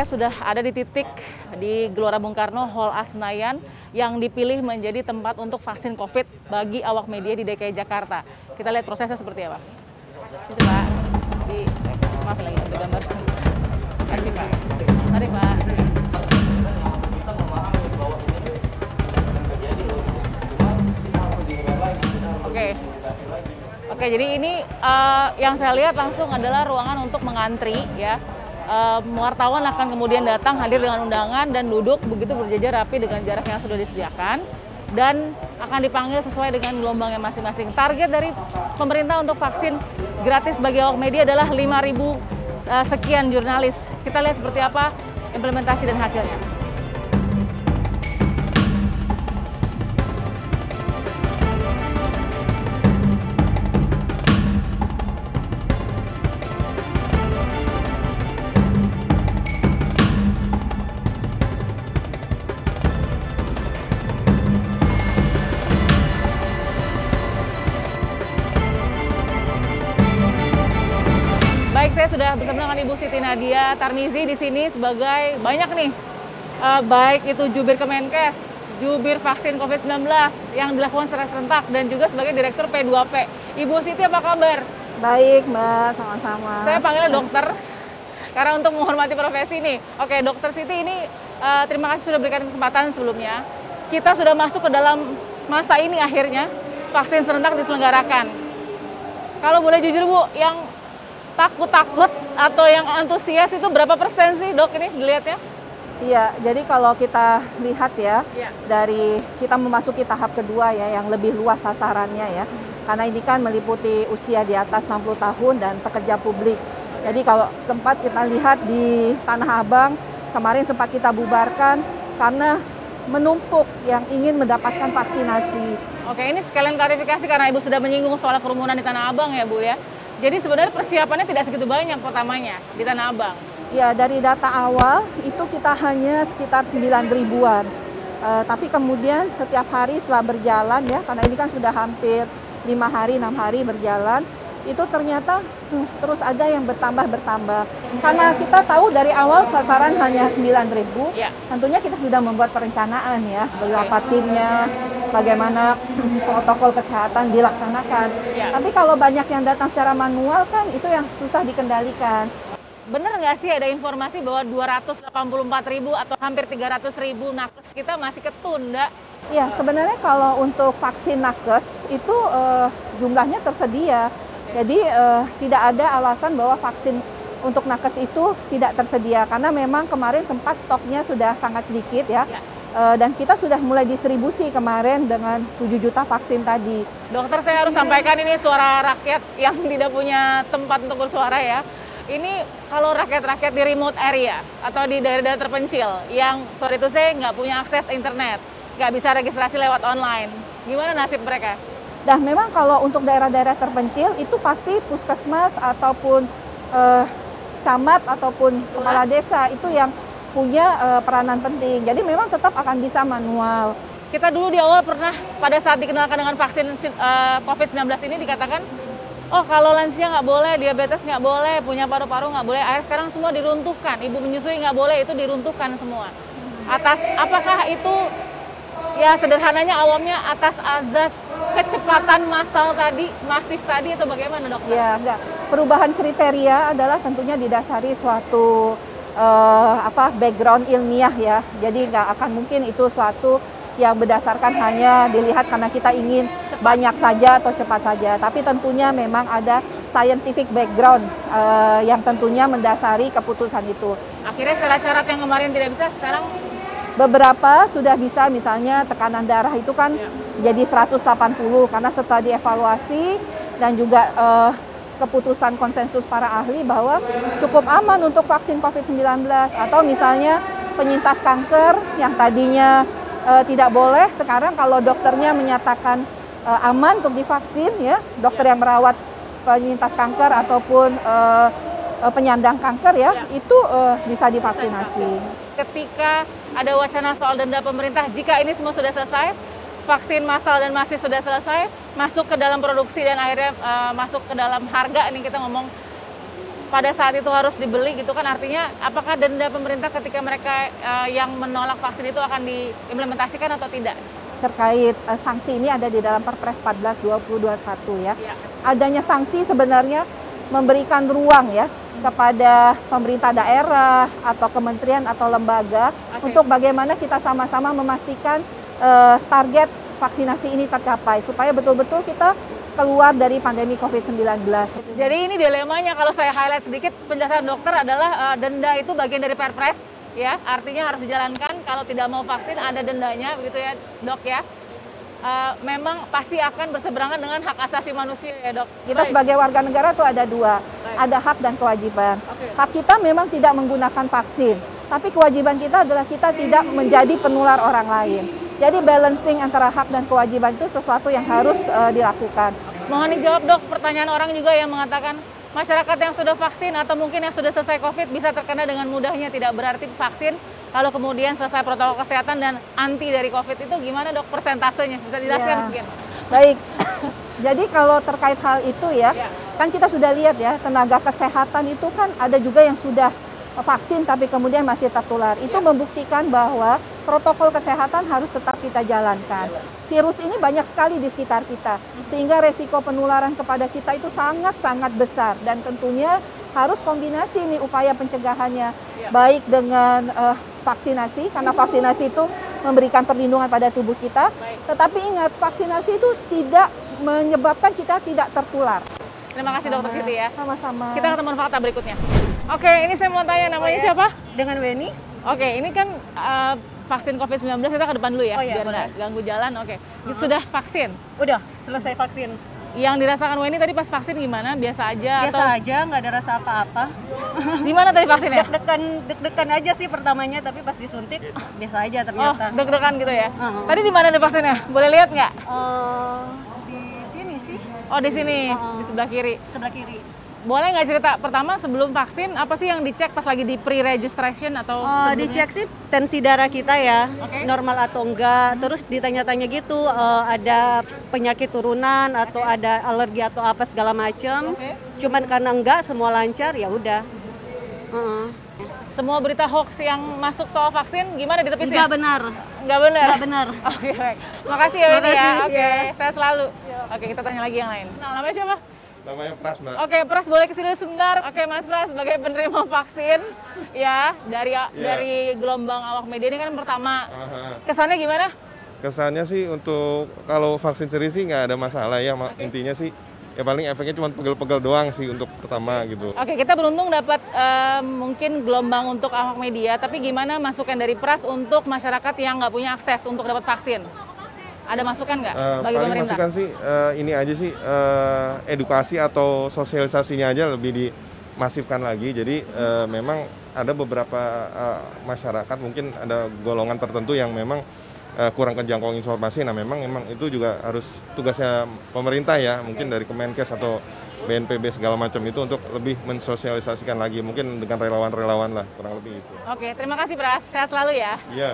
Saya sudah ada di titik di Gelora Bung Karno, Hall A Senayan, yang dipilih menjadi tempat untuk vaksin COVID bagi awak media di DKI Jakarta. Kita lihat prosesnya seperti apa. Ini Pak, maaf lagi ada gambar. Terima kasih Pak. Mari Pak. Oke, jadi ini yang saya lihat langsung adalah ruangan untuk mengantri ya. Wartawan akan kemudian datang hadir dengan undangan dan duduk begitu berjajar rapi dengan jarak yang sudah disediakan dan akan dipanggil sesuai dengan gelombangnya masing-masing. Target dari pemerintah untuk vaksin gratis bagi awak media adalah 5.000 sekian jurnalis. Kita lihat seperti apa implementasi dan hasilnya. Baik, saya sudah bersama dengan Ibu Siti Nadia Tarmizi di sini sebagai banyak nih, baik itu jubir Kemenkes, jubir vaksin COVID-19 yang dilakukan secara serentak, dan juga sebagai Direktur P2P. Ibu Siti, apa kabar? Baik, Mbak, sama-sama. Saya panggilnya dokter, karena untuk menghormati profesi ini. Oke, Dokter Siti, ini terima kasih sudah berikan kesempatan sebelumnya. Kita sudah masuk ke dalam masa ini akhirnya, vaksin serentak diselenggarakan. Kalau boleh jujur Bu, yang takut-takut atau yang antusias itu berapa persen sih Dok ini dilihatnya? Iya, jadi kalau kita lihat ya, dari kita memasuki tahap kedua ya, yang lebih luas sasarannya ya. Karena ini kan meliputi usia di atas 60 tahun dan pekerja publik. Jadi kalau sempat kita lihat di Tanah Abang, kemarin sempat kita bubarkan karena menumpuk yang ingin mendapatkan vaksinasi. Oke, ini sekalian klarifikasi karena Ibu sudah menyinggung soal kerumunan di Tanah Abang ya Bu ya. Jadi sebenarnya persiapannya tidak segitu banyak pertamanya di Tanah Abang. Ya, dari data awal itu kita hanya sekitar 9 ribuan. Tapi kemudian setiap hari setelah berjalan ya, karena ini kan sudah hampir 5 hari, 6 hari berjalan, itu ternyata terus ada yang bertambah. Karena kita tahu dari awal sasaran hanya 9.000, tentunya kita sudah membuat perencanaan ya, berapa timnya, bagaimana protokol kesehatan dilaksanakan. Tapi kalau banyak yang datang secara manual kan itu yang susah dikendalikan. Bener nggak sih ada informasi bahwa 284.000 atau hampir 300.000 nakes kita masih ketunda? Ya, sebenarnya kalau untuk vaksin nakes itu jumlahnya tersedia. Jadi tidak ada alasan bahwa vaksin untuk nakes itu tidak tersedia. Karena memang kemarin sempat stoknya sudah sangat sedikit ya. Dan kita sudah mulai distribusi kemarin dengan 7 juta vaksin tadi. Dokter, saya harus sampaikan ini suara rakyat yang tidak punya tempat untuk bersuara ya. Ini kalau rakyat-rakyat di remote area atau di daerah-daerah terpencil yang sorry itu saya nggak punya akses internet, nggak bisa registrasi lewat online, gimana nasib mereka? Dan memang kalau untuk daerah-daerah terpencil itu pasti puskesmas ataupun camat ataupun kepala desa itu yang punya peranan penting. Jadi memang tetap akan bisa manual. Kita dulu di awal pernah pada saat dikenalkan dengan vaksin COVID-19 ini dikatakan, oh kalau lansia nggak boleh, diabetes nggak boleh, punya paru-paru nggak boleh. Akhirnya sekarang semua diruntuhkan, ibu menyusui nggak boleh, itu diruntuhkan semua. Atas apakah itu ya sederhananya awamnya atas azas kecepatan massal tadi, masif tadi, atau bagaimana Dokter? Ya, enggak. Perubahan kriteria adalah tentunya didasari suatu background ilmiah ya. Jadi nggak akan mungkin itu suatu yang berdasarkan hanya dilihat karena kita ingin banyak saja atau cepat saja. Tapi tentunya memang ada scientific background yang tentunya mendasari keputusan itu. Akhirnya syarat-syarat yang kemarin tidak bisa sekarang? Beberapa sudah bisa, misalnya tekanan darah itu kan jadi 180 karena setelah dievaluasi dan juga keputusan konsensus para ahli bahwa cukup aman untuk vaksin COVID-19. Atau misalnya penyintas kanker yang tadinya tidak boleh, sekarang kalau dokternya menyatakan aman untuk divaksin ya, dokter yang merawat penyintas kanker ataupun penyandang kanker ya, itu bisa divaksinasi. Ketika ada wacana soal denda pemerintah, jika ini semua sudah selesai, vaksin massal dan masif sudah selesai, masuk ke dalam produksi dan akhirnya masuk ke dalam harga, ini kita ngomong, pada saat itu harus dibeli gitu kan, artinya apakah denda pemerintah ketika mereka yang menolak vaksin itu akan diimplementasikan atau tidak? Terkait sanksi ini ada di dalam Perpres 14 2021 ya. Adanya sanksi sebenarnya memberikan ruang ya kepada pemerintah daerah atau kementerian atau lembaga untuk bagaimana kita sama-sama memastikan target vaksinasi ini tercapai supaya betul-betul kita keluar dari pandemi COVID-19. Jadi ini dilemanya, kalau saya highlight sedikit, penjelasan dokter adalah denda itu bagian dari Perpres, ya, artinya harus dijalankan. Kalau tidak mau vaksin ada dendanya, begitu ya dok ya. Memang pasti akan berseberangan dengan hak asasi manusia ya dok. Kita sebagai warga negara tuh ada dua, ada hak dan kewajiban. Hak kita memang tidak menggunakan vaksin, tapi kewajiban kita adalah kita tidak menjadi penular orang lain. Jadi balancing antara hak dan kewajiban itu sesuatu yang harus dilakukan. Mohon dijawab dok, pertanyaan orang juga yang mengatakan masyarakat yang sudah vaksin atau mungkin yang sudah selesai COVID bisa terkena dengan mudahnya, tidak berarti vaksin kalau kemudian selesai protokol kesehatan dan anti dari COVID itu gimana dok persentasenya? Bisa dijelaskan mungkin? Baik, jadi kalau terkait hal itu ya, kan kita sudah lihat ya, tenaga kesehatan itu kan ada juga yang sudah vaksin tapi kemudian masih tertular. Itu membuktikan bahwa protokol kesehatan harus tetap kita jalankan. Virus ini banyak sekali di sekitar kita, sehingga resiko penularan kepada kita itu sangat-sangat besar. Dan tentunya harus kombinasi nih upaya pencegahannya, baik dengan vaksinasi, karena vaksinasi itu memberikan perlindungan pada tubuh kita. Tetapi ingat, vaksinasi itu tidak menyebabkan kita tidak tertular. Terima kasih dokter Siti ya. Sama-sama. Kita ketemu fakta berikutnya. Oke, ini saya mau tanya, namanya siapa? Dengan Weni. Oke, ini kan vaksin COVID-19, kita ke depan dulu ya, biar nggak ganggu jalan. Oke, sudah vaksin? Udah, selesai vaksin. Yang dirasakan Weni tadi pas vaksin gimana? Biasa aja? Biasa aja, nggak ada rasa apa-apa. Di mana tadi vaksinnya? Deg-degan aja sih pertamanya, tapi pas disuntik biasa aja ternyata. Oh, deg-degan gitu ya? Tadi di mana ada vaksinnya? Boleh lihat nggak? Di sini sih. Oh, di sini, di sebelah kiri. Sebelah kiri. Boleh nggak cerita pertama sebelum vaksin apa sih yang dicek pas lagi di pre-registration atau sebelumnya? Dicek sih tensi darah kita ya, normal atau enggak. Terus ditanya-tanya gitu, ada penyakit turunan atau ada alergi atau apa segala macam. Cuman karena enggak, semua lancar ya udah. Semua berita hoax yang masuk soal vaksin gimana ditepisin? Enggak benar. Enggak benar? Enggak benar. Oke, baik. Makasih ya Weni ya. Oke, ya. saya selalu. Oke, kita tanya lagi yang lain. Nah, namanya siapa? Namanya Pras, Mbak. Oke, Pras boleh kesini sebentar. Oke, Mas Pras sebagai penerima vaksin ya dari gelombang awak media ini kan pertama. Kesannya gimana? Kesannya sih untuk kalau vaksin seri sih nggak ada masalah ya. Intinya sih ya paling efeknya cuma pegel-pegel doang sih untuk pertama gitu. Oke, kita beruntung dapat mungkin gelombang untuk awak media. Tapi gimana masukan dari Pras untuk masyarakat yang nggak punya akses untuk dapat vaksin? Ada masukan nggak bagi paling pemerintah? masukan sih ini aja sih edukasi atau sosialisasinya aja lebih dimasifkan lagi. Jadi memang ada beberapa masyarakat mungkin ada golongan tertentu yang memang kurang kejangkau informasi. Nah memang itu juga harus tugasnya pemerintah ya, mungkin dari Kemenkes atau BNPB segala macam itu untuk lebih mensosialisasikan lagi, mungkin dengan relawan-relawan lah kurang lebih itu. Oke, terima kasih Pras. Sehat selalu ya. Iya.